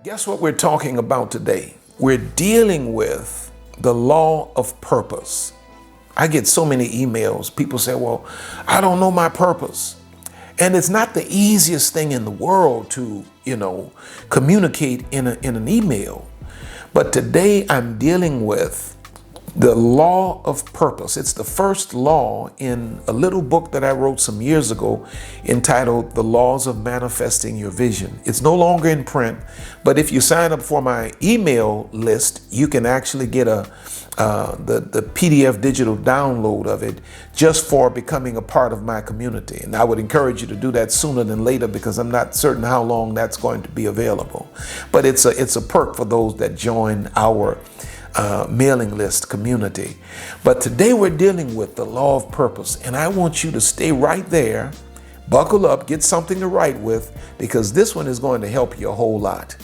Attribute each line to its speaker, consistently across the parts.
Speaker 1: Guess what we're talking about today? We're dealing with the law of purpose. I get so many emails. People say, well, I don't know my purpose. And it's not the easiest thing in the world to, communicate in an email. But today I'm dealing with the law of purpose. It's the first law in a little book that I wrote some years ago entitled The Laws of Manifesting Your Vision. It's no longer in print, but if you sign up for my email list, you can actually get the PDF digital download of it just for becoming a part of my community. And I would encourage you to do that sooner than later because I'm not certain how long that's going to be available. But it's a perk for those that join our mailing list community. But today we're dealing with the law of purpose, and I want you to stay right there, buckle up, get something to write with, because this one is going to help you a whole lot.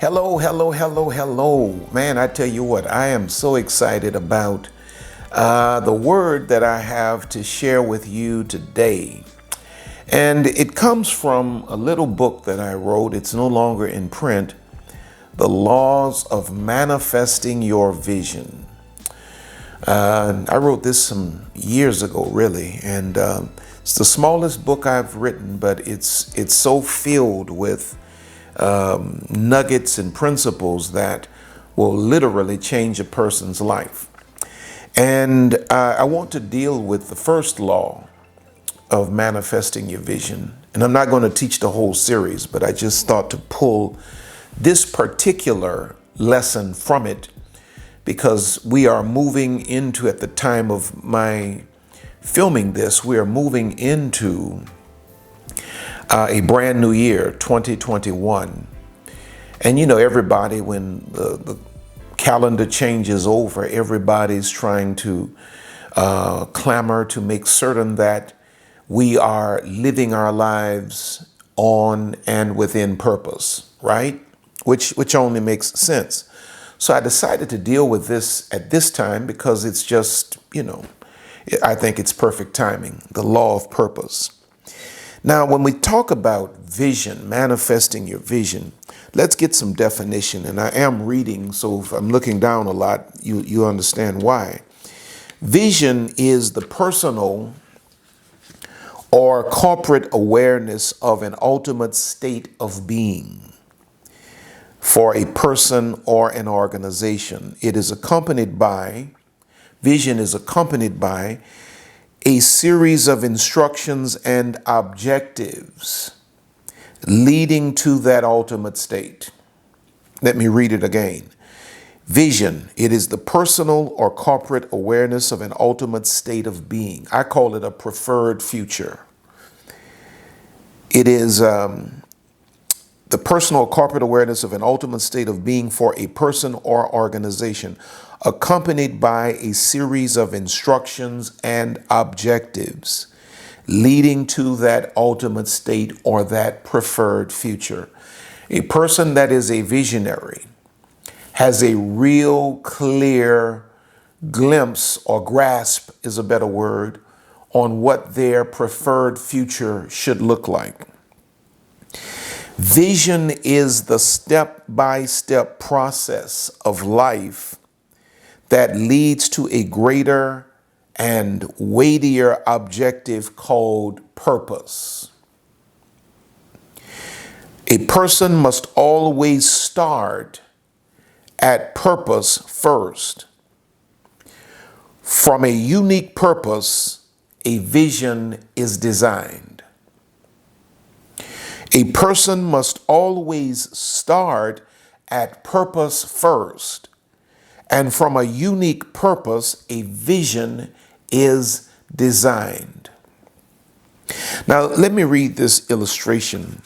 Speaker 1: Hello. Man, I tell you what, I am so excited about the word that I have to share with you today. And it comes from a little book that I wrote. It's no longer in print. The Laws of Manifesting Your Vision. I wrote this some years ago, really, and it's the smallest book I've written, but it's so filled with nuggets and principles that will literally change a person's life. And I want to deal with the first law of manifesting your vision. And I'm not going to teach the whole series, but I just thought to pull this particular lesson from it because we are moving into, at the time of my filming this, we are moving into a brand new year, 2021. And everybody, when the calendar changes over, everybody's trying to clamor to make certain that we are living our lives on and within purpose, right? Which only makes sense. So I decided to deal with this at this time because it's just, I think it's perfect timing, the law of purpose. Now, when we talk about vision, manifesting your vision, let's get some definition. And I am reading, so if I'm looking down a lot, you understand why. Vision is the personal or corporate awareness of an ultimate state of being for a person or an organization. Vision is accompanied by a series of instructions and objectives leading to that ultimate state. Let me read it again. Vision, it is the personal or corporate awareness of an ultimate state of being. I call it a preferred future. It is the personal or corporate awareness of an ultimate state of being for a person or organization, accompanied by a series of instructions and objectives leading to that ultimate state or that preferred future. A person that is a visionary has a real clear glimpse, or grasp is a better word, on what their preferred future should look like. Vision is the step-by-step process of life that leads to a greater and weightier objective called purpose. A person must always start at purpose first. From a unique purpose, a vision is designed. A person must always start at purpose first, and from a unique purpose, a vision is designed. Now, let me read this illustration.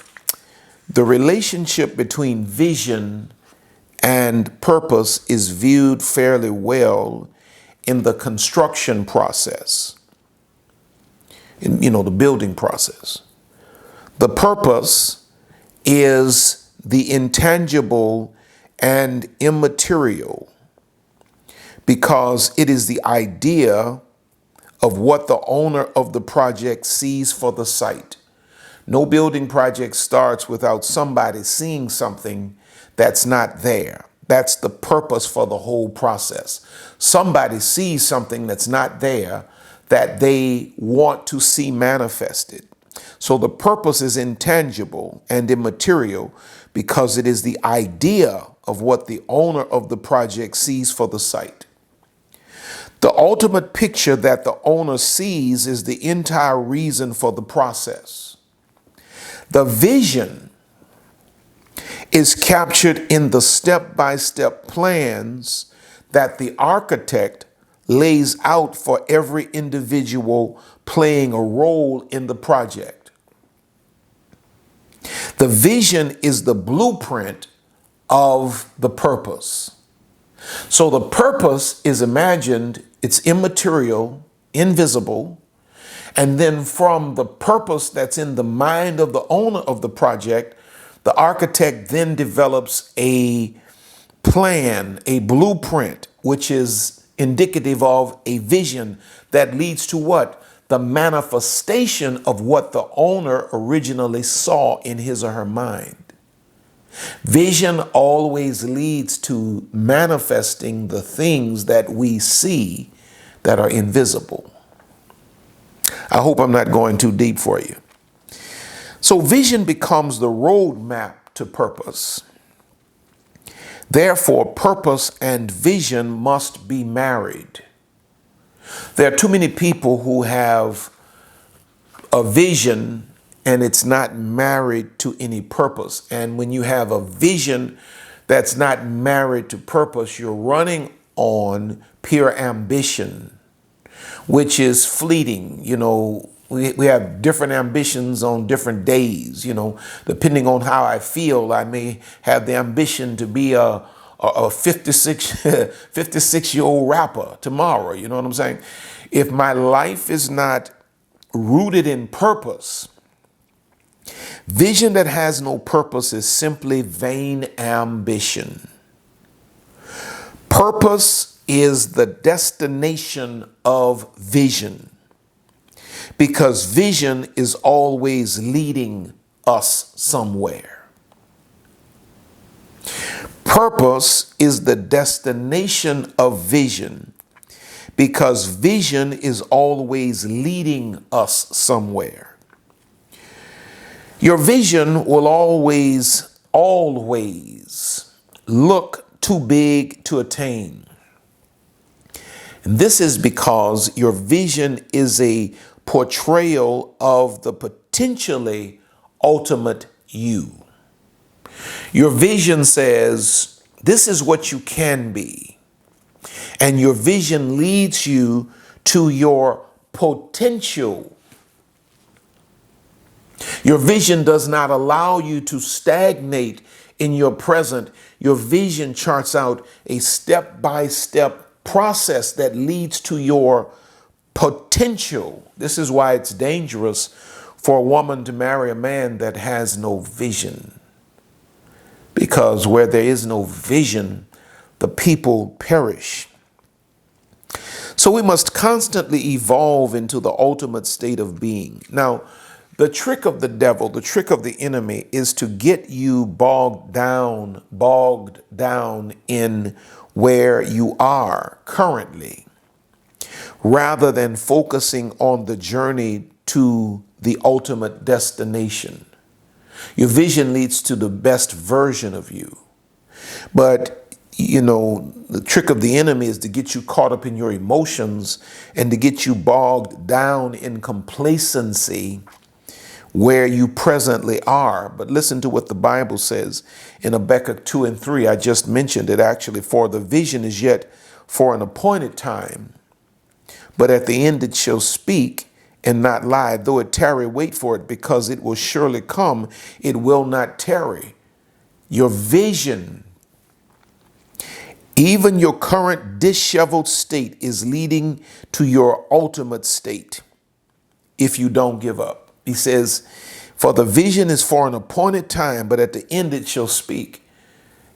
Speaker 1: The relationship between vision and purpose is viewed fairly well in the construction process, the building process. The purpose is the intangible and immaterial because it is the idea of what the owner of the project sees for the site. No building project starts without somebody seeing something that's not there. That's the purpose for the whole process. Somebody sees something that's not there that they want to see manifested. So the purpose is intangible and immaterial because it is the idea of what the owner of the project sees for the site. The ultimate picture that the owner sees is the entire reason for the process. The vision is captured in the step-by-step plans that the architect lays out for every individual playing a role in the project. The vision is the blueprint of the purpose. So the purpose is imagined, it's immaterial, invisible, and then from the purpose that's in the mind of the owner of the project, the architect then develops a plan, a blueprint, which is indicative of a vision that leads to what? The manifestation of what the owner originally saw in his or her mind. Vision always leads to manifesting the things that we see that are invisible. I hope I'm not going too deep for you. So vision becomes the roadmap to purpose. Therefore, purpose and vision must be married. There are too many people who have a vision and it's not married to any purpose. And when you have a vision that's not married to purpose, you're running on pure ambition, which is fleeting. You know, we have different ambitions on different days. You know, depending on how I feel, I may have the ambition to be a 56-year-old rapper tomorrow. You know what I'm saying? If my life is not rooted in purpose, vision that has no purpose is simply vain ambition. Purpose is the destination of vision because vision is always leading us somewhere. Purpose is the destination of vision because vision is always leading us somewhere. Your vision will always look too big to attain. And this is because your vision is a portrayal of the potentially ultimate you. Your vision says, this is what you can be. And your vision leads you to your potential. Your vision does not allow you to stagnate in your present. Your vision charts out a step-by-step process that leads to your potential. This is why it's dangerous for a woman to marry a man that has no vision. Because where there is no vision, the people perish. So we must constantly evolve into the ultimate state of being. Now, the trick of the devil, the trick of the enemy is to get you bogged down in where you are currently, rather than focusing on the journey to the ultimate destination. Your vision leads to the best version of you. But, you know, the trick of the enemy is to get you caught up in your emotions and to get you bogged down in complacency where you presently are. But listen to what the Bible says in Habakkuk 2:3. I just mentioned it actually. For the vision is yet for an appointed time, but at the end it shall speak and not lie. Though it tarry, wait for it, because it will surely come. It will not tarry. Your vision, even your current disheveled state, is leading to your ultimate state if you don't give up. He says, for the vision is for an appointed time, but at the end it shall speak.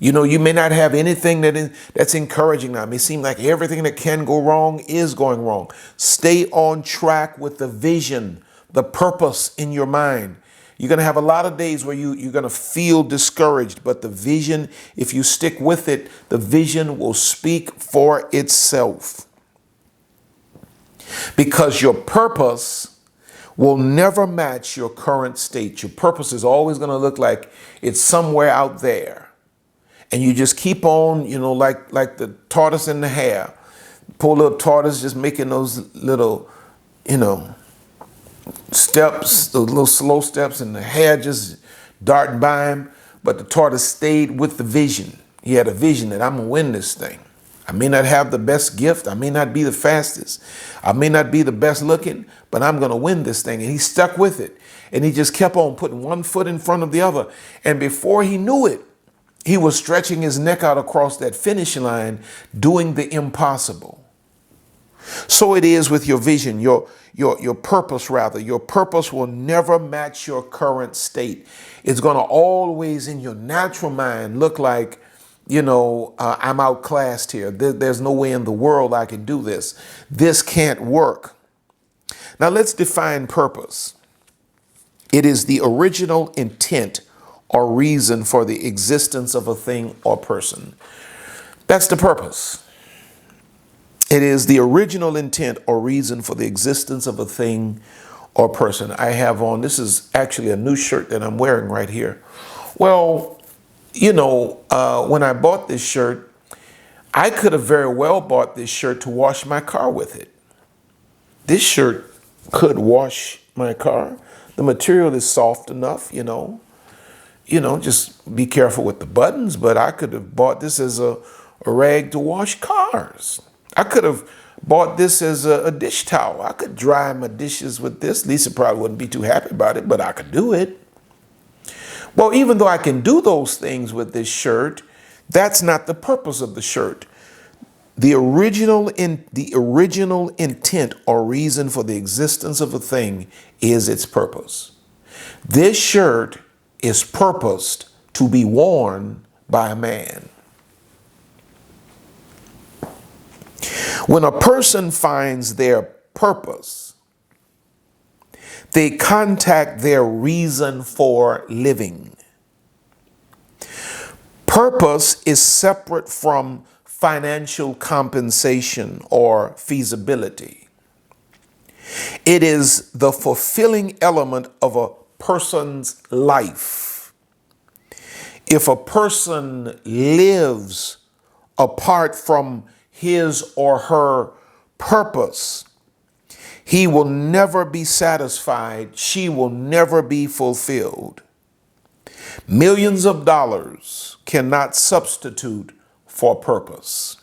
Speaker 1: You know, you may not have anything that's encouraging now. It may seem like everything that can go wrong is going wrong. Stay on track with the vision, the purpose in your mind. You're going to have a lot of days where you're going to feel discouraged, but the vision, if you stick with it, the vision will speak for itself. Because your purpose will never match your current state. Your purpose is always going to look like it's somewhere out there. And you just keep on, like the tortoise and the hare. Poor little tortoise just making those little, steps, those little slow steps, and the hare just darting by him. But the tortoise stayed with the vision. He had a vision that I'm going to win this thing. I may not have the best gift. I may not be the fastest. I may not be the best looking, but I'm going to win this thing. And he stuck with it. And he just kept on putting one foot in front of the other. And before he knew it, he was stretching his neck out across that finish line, doing the impossible. So it is with your vision, your purpose rather. Your purpose will never match your current state. It's going to always in your natural mind look like, I'm outclassed here. There's no way in the world I can do this. This can't work. Now let's define purpose. It is the original intent or reason for the existence of a thing or person. That's the purpose. It is the original intent or reason for the existence of a thing or person. I have on, this is actually a new shirt that I'm wearing right here. Well, when I bought this shirt, I could have very well bought this shirt to wash my car with it. This shirt could wash my car. The material is soft enough, just be careful with the buttons, but I could have bought this as a rag to wash cars. I could have bought this as a dish towel. I could dry my dishes with this. Lisa probably wouldn't be too happy about it, but I could do it. Well, even though I can do those things with this shirt, that's not the purpose of the shirt. The original intent or reason for the existence of a thing is its purpose. This shirt is purposed to be worn by a man. When a person finds their purpose, they contact their reason for living. Purpose is separate from financial compensation or feasibility. It is the fulfilling element of a person's life. If a person lives apart from his or her purpose, he will never be satisfied. She will never be fulfilled. Millions of dollars cannot substitute for purpose.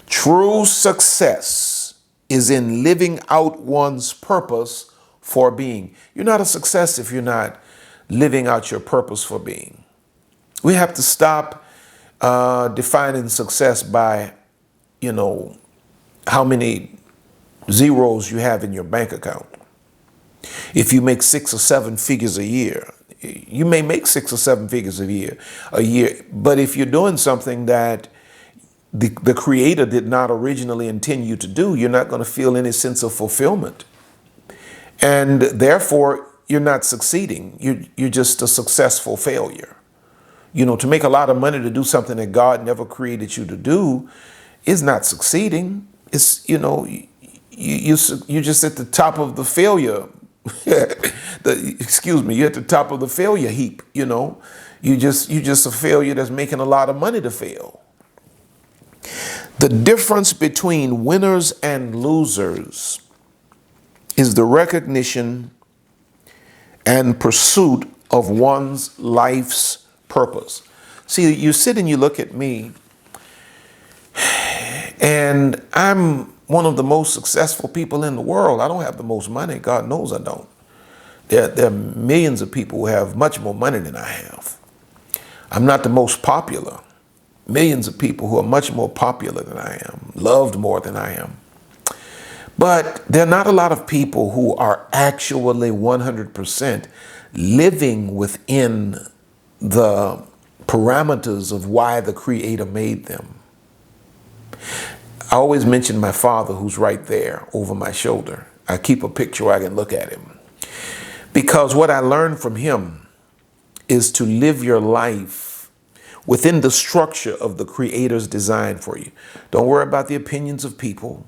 Speaker 1: True success is in living out one's purpose for being. You're not a success if you're not living out your purpose for being. We have to stop defining success by, how many zeros you have in your bank account. If you make 6 or 7 figures a year, you may make 6 or 7 figures a year. But if you're doing something that the Creator did not originally intend you to do, you're not going to feel any sense of fulfillment. And therefore, you're not succeeding. You're just a successful failure. To make a lot of money to do something that God never created you to do is not succeeding. It's, you're just at the top of the failure. You're at the top of the failure heap. You're just a failure that's making a lot of money to fail. The difference between winners and losers is the recognition and pursuit of one's life's purpose. See, you sit and you look at me, and I'm one of the most successful people in the world. I don't have the most money. God knows I don't. There are millions of people who have much more money than I have. I'm not the most popular. Millions of people who are much more popular than I am, loved more than I am. But there are not a lot of people who are actually 100% living within the parameters of why the Creator made them. I always mention my father, who's right there over my shoulder. I keep a picture where I can look at him. Because what I learned from him is to live your life within the structure of the Creator's design for you. Don't worry about the opinions of people.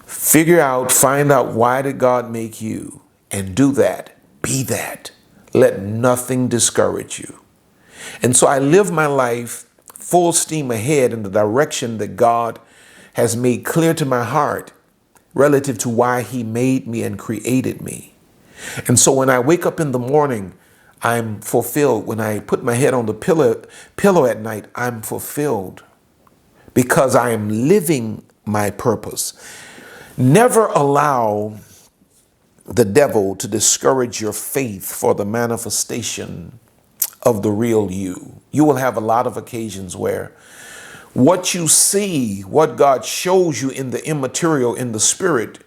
Speaker 1: Find out why did God make you, and do that. Be that. Let nothing discourage you. And so I live my life full steam ahead in the direction that God has made clear to my heart relative to why he made me and created me. And so when I wake up in the morning, I'm fulfilled. When I put my head on the pillow at night, I'm fulfilled because I am living my purpose. Never allow the devil to discourage your faith for the manifestation of the real you. You will have a lot of occasions where what you see, what God shows you in the immaterial, in the spirit,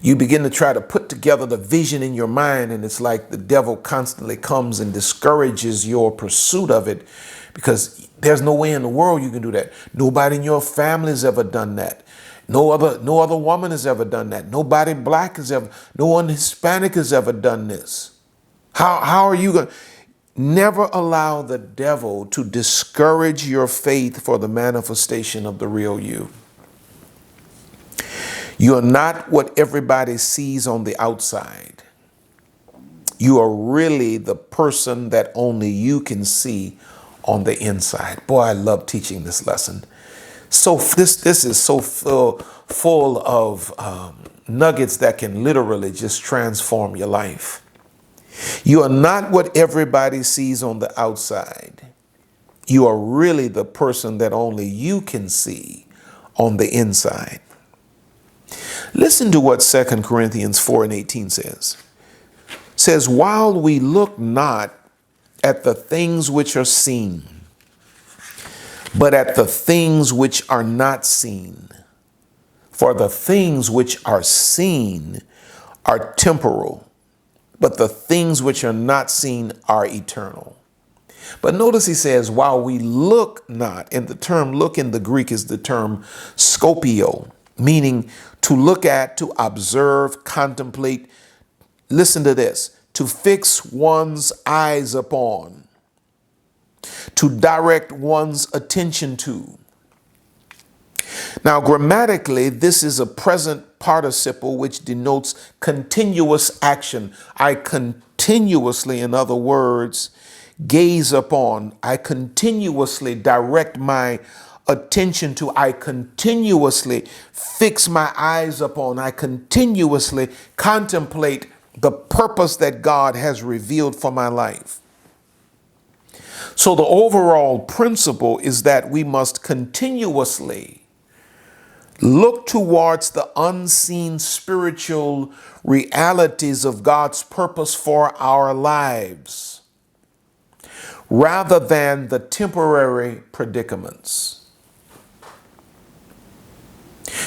Speaker 1: you begin to try to put together the vision in your mind, and it's like the devil constantly comes and discourages your pursuit of it because there's no way in the world you can do that. Nobody in your family has ever done that. No other woman has ever done that. Nobody black has ever, no one Hispanic has ever done this. How are you going to? Never allow the devil to discourage your faith for the manifestation of the real you. You are not what everybody sees on the outside. You are really the person that only you can see on the inside. Boy, I love teaching this lesson. So this is so full of nuggets that can literally just transform your life. You are not what everybody sees on the outside. You are really the person that only you can see on the inside. Listen to what 2 Corinthians 4:18 says. It says, while we look not at the things which are seen, but at the things which are not seen. For the things which are seen are temporal, but the things which are not seen are eternal. But notice he says, while we look not, and the term look in the Greek is the term scopio, meaning to look at, to observe, contemplate. Listen to this, to fix one's eyes upon, to direct one's attention to. Now, grammatically, this is a present participle which denotes continuous action. I continuously, in other words, gaze upon. I continuously direct my attention to. I continuously fix my eyes upon. I continuously contemplate the purpose that God has revealed for my life. So the overall principle is that we must continuously look towards the unseen spiritual realities of God's purpose for our lives, rather than the temporary predicaments.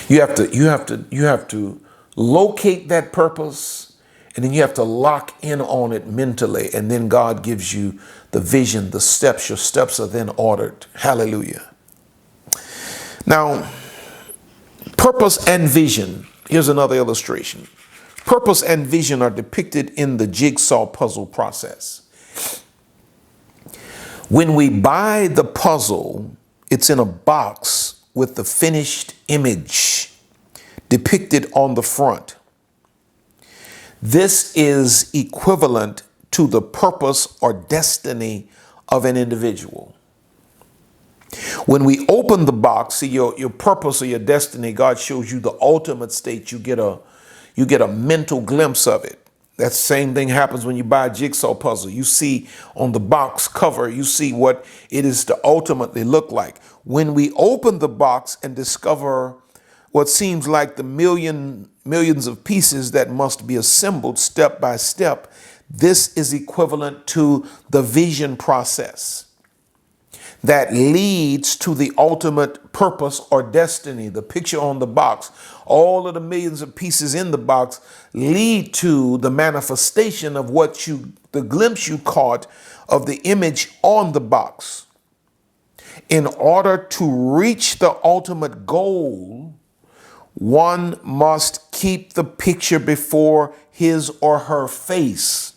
Speaker 1: You have to locate that purpose, and then you have to lock in on it mentally, and then God gives you the vision, the steps. Your steps are then ordered. Hallelujah. Now, purpose and vision. Here's another illustration. Purpose and vision are depicted in the jigsaw puzzle process. When we buy the puzzle, it's in a box with the finished image depicted on the front. This is equivalent to the purpose or destiny of an individual. When we open the box, see your purpose or your destiny, God shows you the ultimate state. You get a mental glimpse of it. That same thing happens when you buy a jigsaw puzzle. You see on the box cover, you see what it is to ultimately look like. When we open the box and discover what seems like the millions of pieces that must be assembled step by step, this is equivalent to the vision process that leads to the ultimate purpose or destiny. The picture on the box, all of the millions of pieces in the box lead to the manifestation of the glimpse you caught of the image on the box. In order to reach the ultimate goal, one must keep the picture before his or her face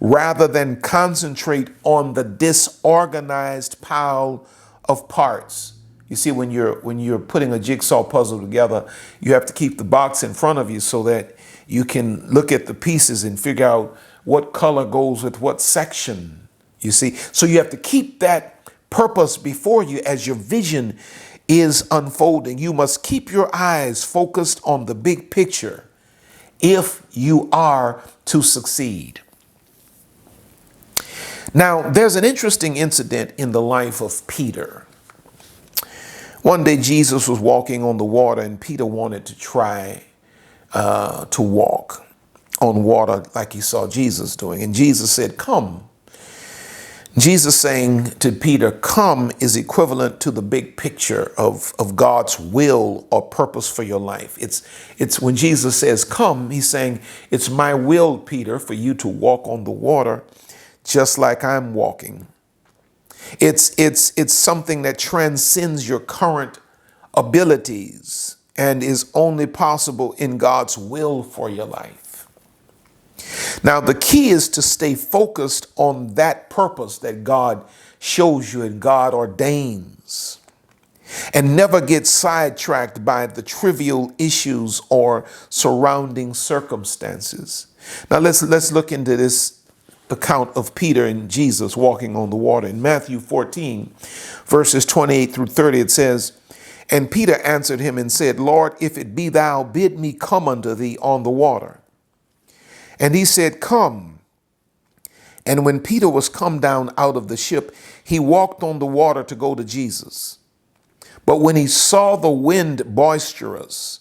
Speaker 1: rather than concentrate on the disorganized pile of parts. You see, when you're putting a jigsaw puzzle together, you have to keep the box in front of you so that you can look at the pieces and figure out what color goes with what section, you see. So you have to keep that purpose before you as your vision is unfolding. You must keep your eyes focused on the big picture if you are to succeed. Now, there's an interesting incident in the life of Peter. One day Jesus was walking on the water, and Peter wanted to try to walk on water like he saw Jesus doing. And Jesus said, "Come." Jesus saying to Peter, "Come," is equivalent to the big picture of God's will or purpose for your life. It's when Jesus says, "Come," he's saying, it's my will, Peter, for you to walk on the water just like I'm walking. It's something that transcends your current abilities and is only possible in God's will for your life. Now, the key is to stay focused on that purpose that God shows you and God ordains, and never get sidetracked by the trivial issues or surrounding circumstances. Now, let's look into this account of Peter and Jesus walking on the water. In Matthew 14, verses 28 through 30, it says, "And Peter answered him and said, Lord, if it be thou, bid me come unto thee on the water. And he said, Come. And when Peter was come down out of the ship, he walked on the water to go to Jesus. But when he saw the wind boisterous,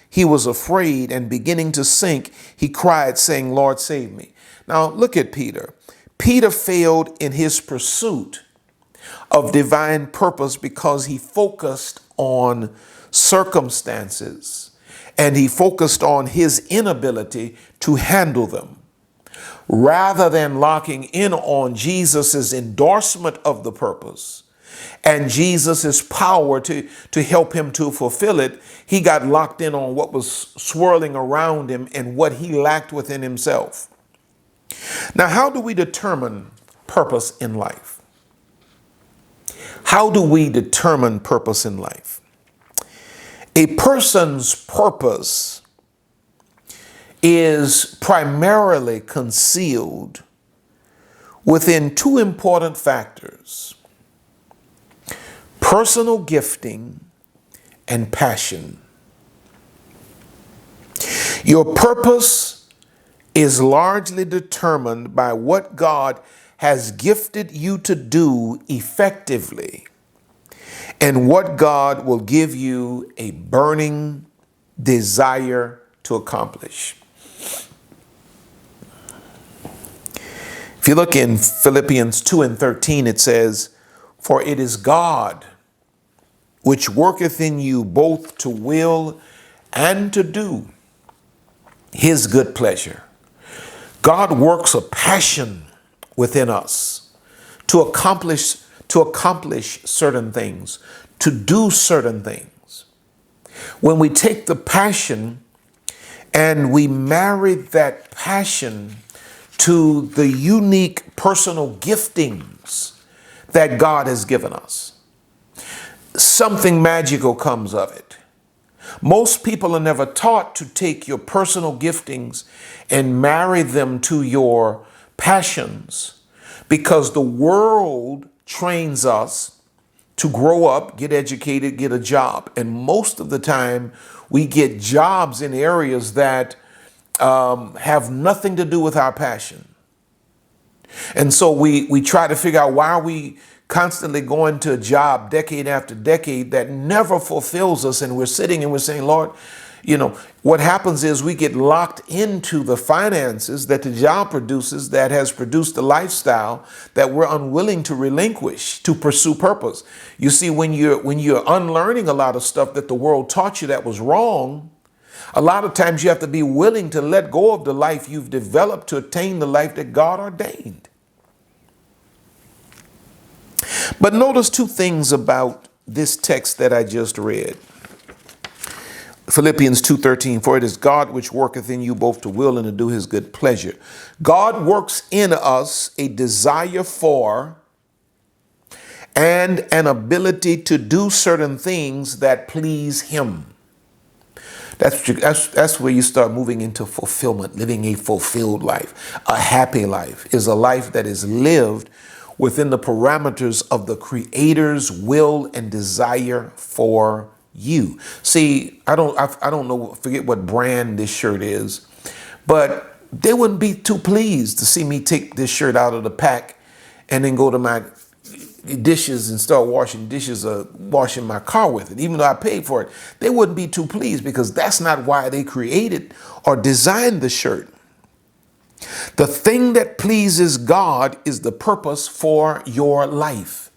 Speaker 1: he was afraid, and beginning to sink, he cried, saying, Lord, save me." Now look at Peter. Peter failed in his pursuit of divine purpose because he focused on circumstances and he focused on his inability to handle them, rather than locking in on Jesus's endorsement of the purpose and Jesus's power to help him to fulfill it. He got locked in on what was swirling around him and what he lacked within himself. Now, how do we determine purpose in life? How do we determine purpose in life? A person's purpose is primarily concealed within two important factors: personal gifting and passion. Your purpose is largely determined by what God has gifted you to do effectively and what God will give you a burning desire to accomplish. If you look in Philippians 2 and 13, it says, "For it is God which worketh in you both to will and to do his good pleasure." God works a passion within us to accomplish certain things, to do certain things. When we take the passion and we marry that passion to the unique personal giftings that God has given us, something magical comes of it. Most people are never taught to take your personal giftings and marry them to your passions, because the world trains us to grow up, get educated, get a job. And most of the time we get jobs in areas that have nothing to do with our passion. And so we try to figure out, why are we constantly going to a job decade after decade that never fulfills us? And we're sitting and we're saying, Lord, what happens is we get locked into the finances that the job produces, that has produced the lifestyle that we're unwilling to relinquish to pursue purpose. You see, when you're unlearning a lot of stuff that the world taught you that was wrong, a lot of times you have to be willing to let go of the life you've developed to attain the life that God ordained. But notice two things about this text that I just read. Philippians 2:13, for it is God which worketh in you both to will and to do his good pleasure. God works in us a desire for and an ability to do certain things that please him. That's where you start moving into fulfillment. Living a fulfilled life, a happy life, is a life that is lived within the parameters of the Creator's will and desire for you. See, I don't know, forget what brand this shirt is, but they wouldn't be too pleased to see me take this shirt out of the pack and then go to my dishes and start washing dishes or washing my car with it. Even though I paid for it, they wouldn't be too pleased, because that's not why they created or designed the shirt. The thing that pleases God is the purpose for your life.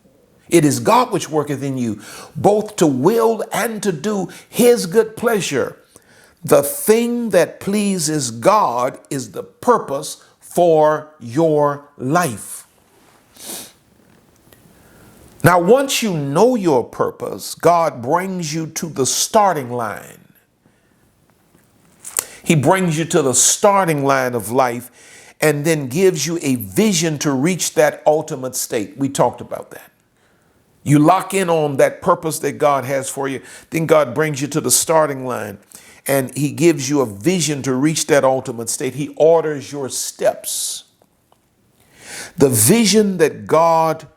Speaker 1: It is God which worketh in you both to will and to do his good pleasure. The thing that pleases God is the purpose for your life. Now, once you know your purpose, God brings you to the starting line. He brings you to the starting line of life and then gives you a vision to reach that ultimate state. We talked about that. You lock in on that purpose that God has for you, then God brings you to the starting line and he gives you a vision to reach that ultimate state. He orders your steps. The vision that God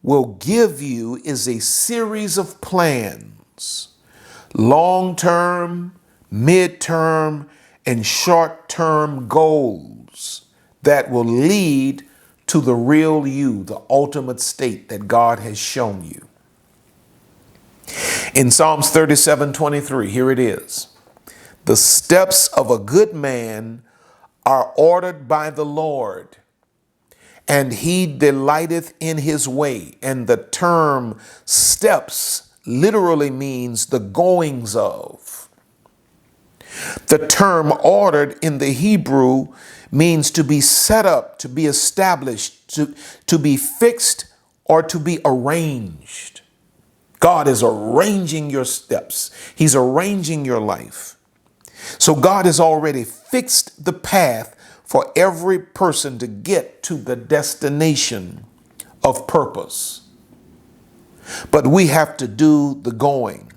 Speaker 1: will give you is a series of plans, long-term, mid-term, and short-term goals that will lead to the real you, the ultimate state that God has shown you. In Psalms 37:23, here it is. The steps of a good man are ordered by the Lord, and he delighteth in his way. And the term steps literally means the goings of. The term ordered in the Hebrew means to be set up, to be established, to be fixed, or to be arranged. God is arranging your steps. He's arranging your life. So God has already fixed the path for every person to get to the destination of purpose. But we have to do the going,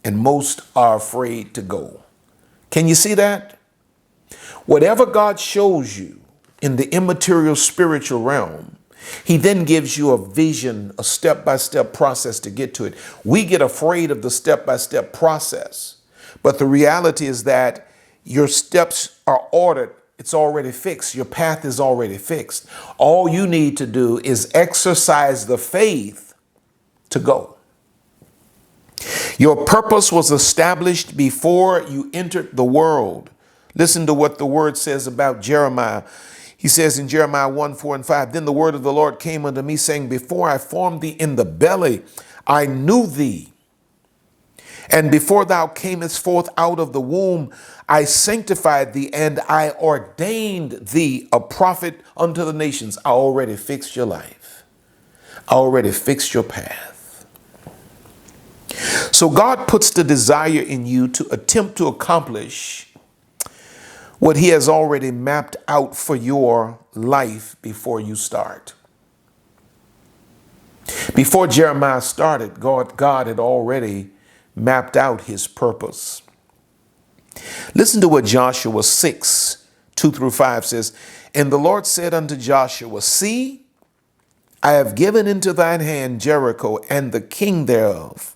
Speaker 1: and most are afraid to go. Can you see that? Whatever God shows you in the immaterial spiritual realm, he then gives you a vision, a step-by-step process to get to it. We get afraid of the step-by-step process, but the reality is that your steps are ordered. It's already fixed. Your path is already fixed. All you need to do is exercise the faith to go. Your purpose was established before you entered the world. Listen to what the word says about Jeremiah. He says in Jeremiah 1:4-5, then the word of the Lord came unto me, saying, before I formed thee in the belly, I knew thee. And before thou camest forth out of the womb, I sanctified thee, and I ordained thee a prophet unto the nations. I already fixed your life. I already fixed your path. So God puts the desire in you to attempt to accomplish what he has already mapped out for your life before you start. Before Jeremiah started, God had already mapped out his purpose. Listen to what Joshua 6:2-5 says. And the Lord said unto Joshua, see, I have given into thine hand Jericho and the king thereof,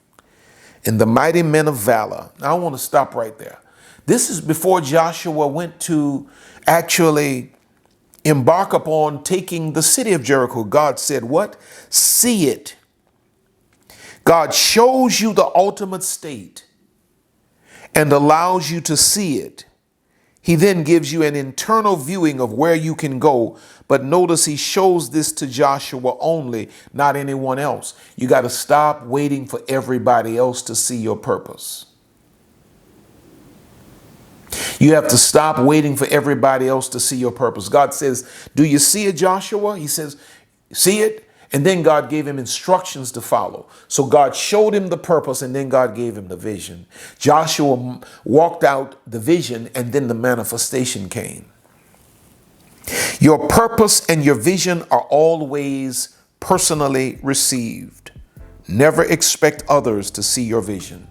Speaker 1: and the mighty men of valor. Now I want to stop right there. This is before Joshua went to actually embark upon taking the city of Jericho. God said, what? See it. God shows you the ultimate state and allows you to see it. He then gives you an internal viewing of where you can go. But notice he shows this to Joshua only, not anyone else. You got to stop waiting for everybody else to see your purpose. You have to stop waiting for everybody else to see your purpose. God says, do you see it, Joshua? He says, see it? And then God gave him instructions to follow. So God showed him the purpose, and then God gave him the vision. Joshua walked out the vision, and then the manifestation came. Your purpose and your vision are always personally received. Never expect others to see your vision.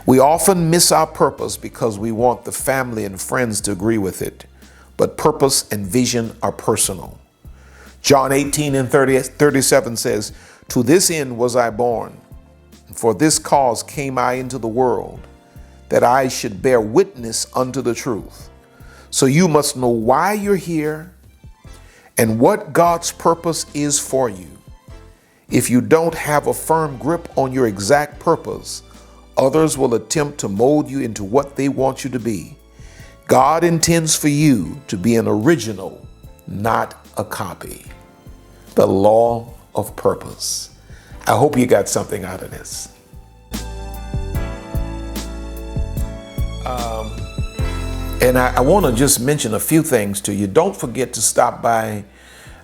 Speaker 1: We often miss our purpose because we want the family and friends to agree with it. But purpose and vision are personal. John 18:37 says, "To this end was I born, and for this cause came I into the world, that I should bear witness unto the truth." So you must know why you're here and what God's purpose is for you. If you don't have a firm grip on your exact purpose, others will attempt to mold you into what they want you to be. God intends for you to be an original, not a copy. The law of purpose. I hope you got something out of this. And I want to just mention a few things to you. Don't forget to stop by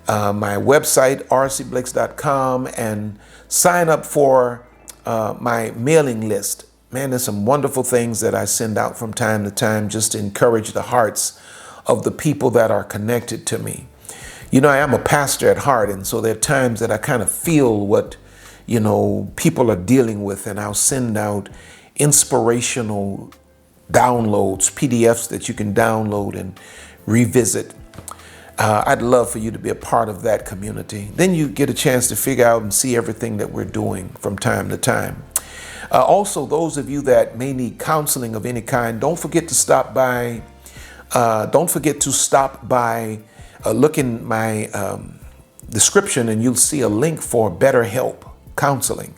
Speaker 1: my website, rcblakes.com, and sign up for my mailing list. Man, there's some wonderful things that I send out from time to time just to encourage the hearts of the people that are connected to me. You know, I am a pastor at heart, and so there are times that I kind of feel what, people are dealing with, and I'll send out inspirational downloads, PDFs that you can download and revisit. I'd love for you to be a part of that community. Then you get a chance to figure out and see everything that we're doing from time to time. Also, those of you that may need counseling of any kind, don't forget to stop by. Look in my description, and you'll see a link for BetterHelp Counseling.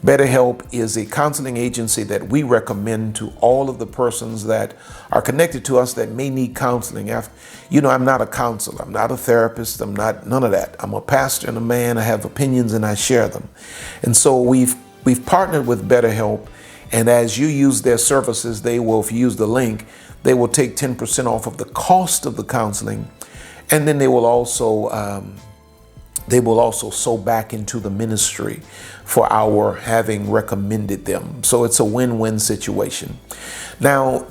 Speaker 1: BetterHelp is a counseling agency that we recommend to all of the persons that are connected to us that may need counseling. I'm not a counselor. I'm not a therapist. I'm not none of that. I'm a pastor and a man. I have opinions and I share them. And so we've partnered with BetterHelp, and as you use their services, they will, if you use the link, they will take 10% off of the cost of the counseling, and then they will also sow back into the ministry for our having recommended them. So it's a win-win situation. Now,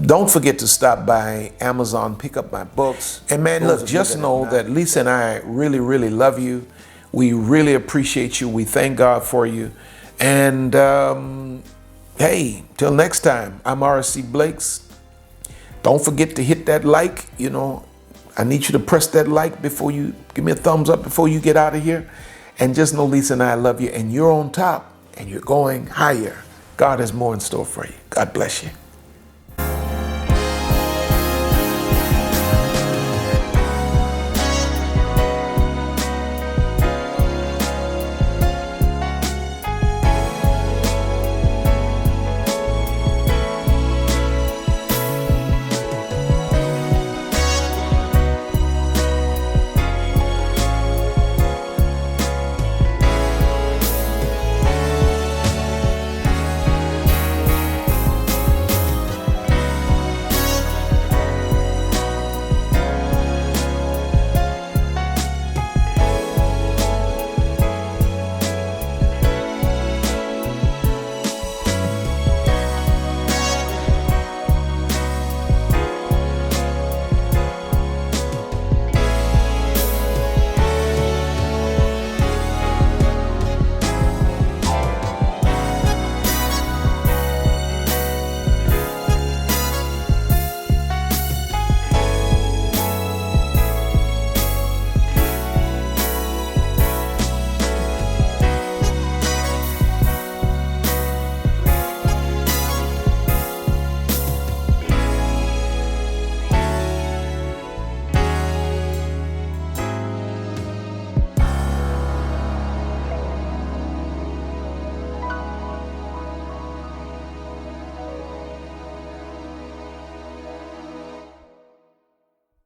Speaker 1: don't forget to stop by Amazon, pick up my books. And man, look, just know that Lisa and I really, really love you. We really appreciate you. We thank God for you. And hey, till next time, I'm R.C. Blakes. Don't forget to hit that like. I need you to press that like before you give me a thumbs up before you get out of here. And just know Lisa and I love you, and you're on top and you're going higher. God has more in store for you. God bless you.